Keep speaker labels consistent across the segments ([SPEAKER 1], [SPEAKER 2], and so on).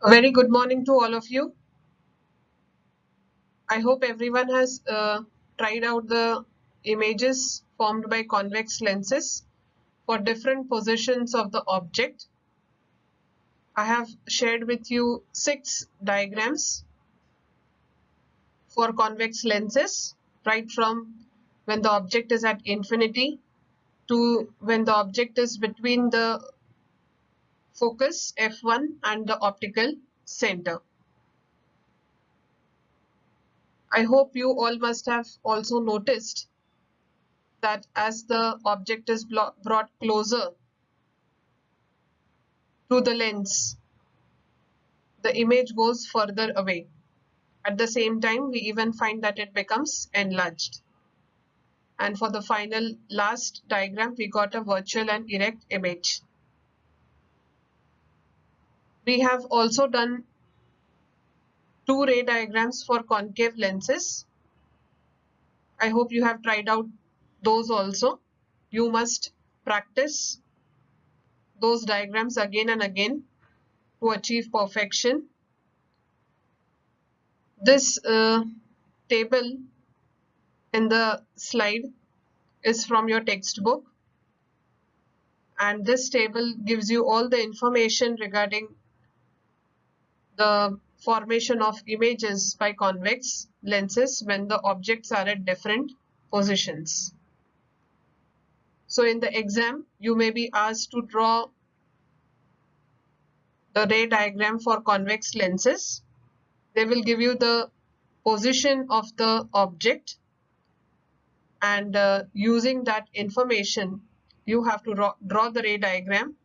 [SPEAKER 1] A very good morning to all of you. I hope everyone has tried out the images formed by convex lenses for different positions of the object. I have shared with you 6 diagrams for convex lenses, right from when the object is at infinity to when the object is between the focus f1 and the optical center. I hope you all must have also noticed that as the object is brought closer to the lens, the image goes further away. At the same time, we even find that it becomes enlarged. And for the final last diagram, we got a virtual and erect image. We have also done 2 ray diagrams for concave lenses. I hope you have tried out those also. You must practice those diagrams again and again to achieve perfection. This table in the slide is from your textbook, and this table gives you all the information regarding the formation of images by convex lenses when the objects are at different positions. So in the exam, you may be asked to draw the ray diagram for convex lenses. They will give you the position of the object, and using that information, you have to draw the ray diagram.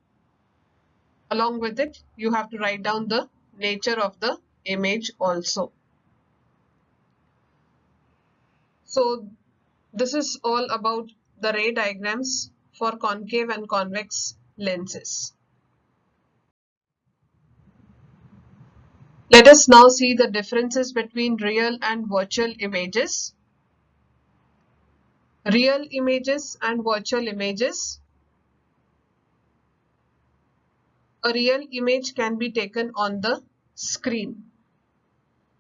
[SPEAKER 1] Along with it, you have to write down the nature of the image also. So this is all about the ray diagrams for concave and convex lenses. Let us now see the differences between real and virtual images. Real images and virtual images. A real image can be taken on the screen.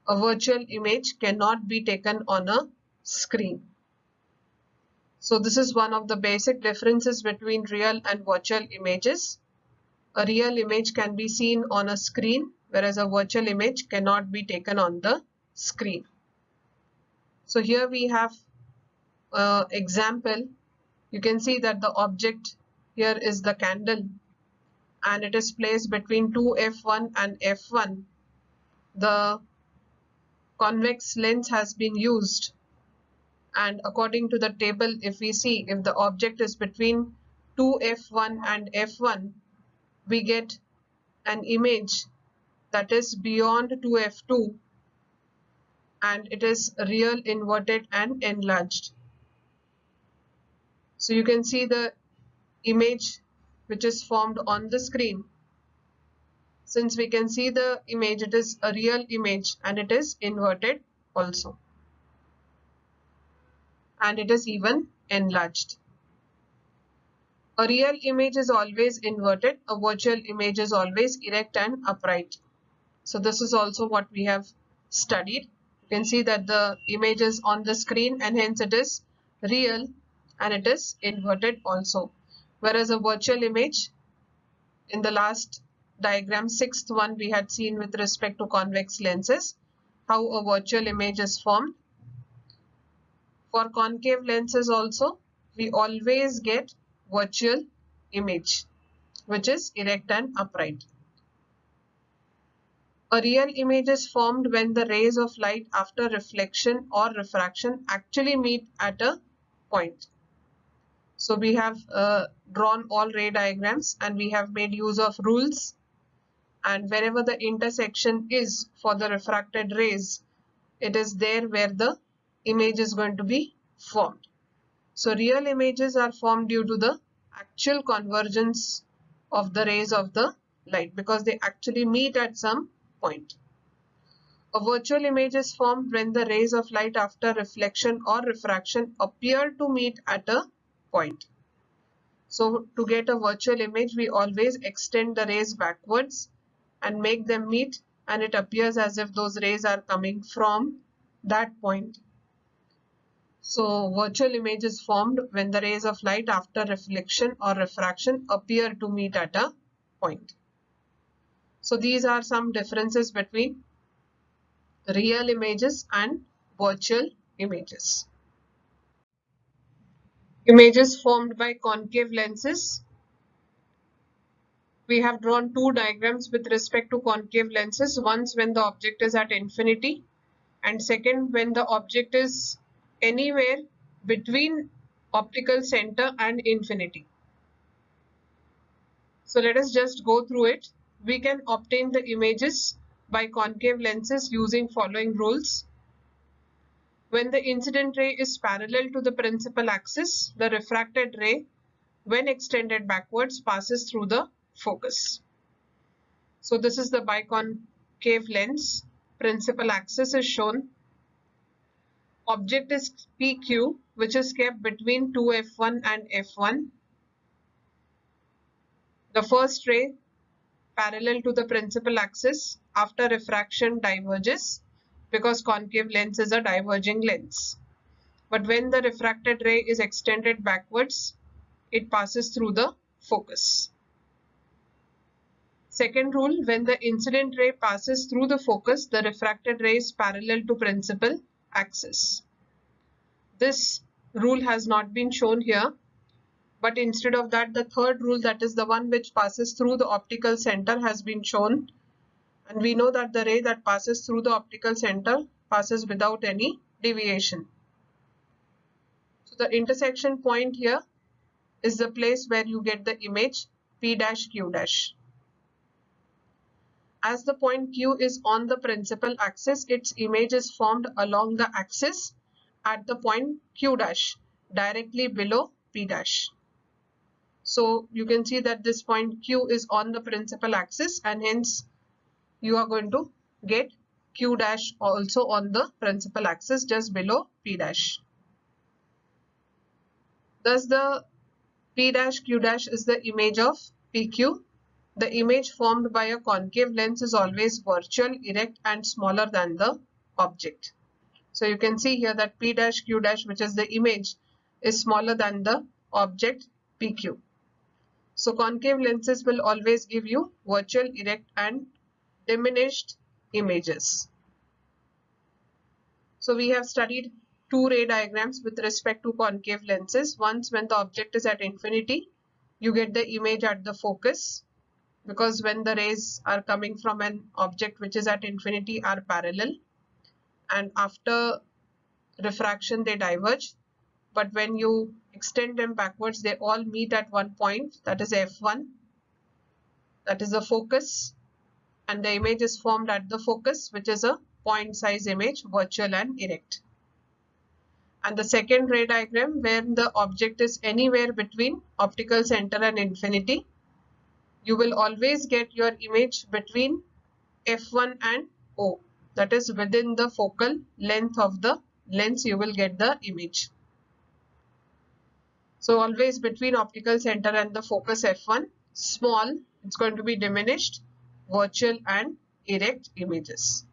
[SPEAKER 1] A virtual image cannot be taken on a screen. So this is one of the basic differences between real and virtual images. A real image can be seen on a screen, whereas a virtual image cannot be taken on the screen. So here we have an example. You can see that the object here is the candle, and it is placed between two f1 and f1. The convex lens has been used, and according to the table, if we see if the object is between 2f1 and f1, we get an image that is beyond 2f2, and it is real, inverted and enlarged. So you can see the image which is formed on the screen. Since we can see the image, it is a real image and it is inverted also, and it is even enlarged. A real image is always inverted, a virtual image is always erect and upright. So this is also what we have studied. You can see that the image is on the screen and hence it is real and it is inverted also. Whereas a virtual image, in the last diagram, 6th one, we had seen with respect to convex lenses, how a virtual image is formed. For concave lenses also, we always get virtual image, which is erect and upright. A real image is formed when the rays of light after reflection or refraction actually meet at a point. So we have drawn all ray diagrams and we have made use of rules, and wherever the intersection is for the refracted rays, it is there where the image is going to be formed. So real images are formed due to the actual convergence of the rays of the light, because they actually meet at some point. A virtual image is formed when the rays of light after reflection or refraction appear to meet at a point. So to get a virtual image, we always extend the rays backwards and make them meet and it appears as if those rays are coming from that point. So virtual image is formed when the rays of light after reflection or refraction appear to meet at a point. So these are some differences between real images and virtual images. Images formed by concave lenses. We have drawn two diagrams with respect to concave lenses. Once when the object is at infinity, and second when the object is anywhere between optical center and infinity. So let us just go through it. We can obtain the images by concave lenses using following rules. When the incident ray is parallel to the principal axis, the refracted ray, when extended backwards, passes through the focus. So this is the biconcave lens. Principal axis is shown. Object is PQ, which is kept between 2F1 and F1. The first ray, parallel to the principal axis, after refraction diverges because concave lens is a diverging lens. But when the refracted ray is extended backwards, it passes through the focus. Second rule, when the incident ray passes through the focus, the refracted ray is parallel to principal axis. This rule has not been shown here, but instead of that, the third rule, that is the one which passes through the optical center, has been shown. And we know that the ray that passes through the optical center passes without any deviation. So the intersection point here is the place where you get the image P dash Q dash. As the point Q is on the principal axis, its image is formed along the axis at the point Q dash, directly below P dash. So you can see that this point Q is on the principal axis, and hence you are going to get Q dash also on the principal axis just below P dash. Thus the P dash Q dash is the image of PQ. The image formed by a concave lens is always virtual, erect and smaller than the object. So you can see here that P dash Q dash, which is the image, is smaller than the object PQ. So concave lenses will always give you virtual, erect and diminished images. So we have studied two ray diagrams with respect to concave lenses. Once when the object is at infinity, you get the image at the focus, because when the rays are coming from an object which is at infinity are parallel, and after refraction they diverge, but when you extend them backwards they all meet at one point, that is F1, that is the focus, and the image is formed at the focus, which is a point size image, virtual and erect. And the second ray diagram, where the object is anywhere between optical center and infinity, you will always get your image between F1 and O, that is within the focal length of the lens you will get the image. So always between optical center and the focus F1, small, it's going to be diminished, virtual and erect images.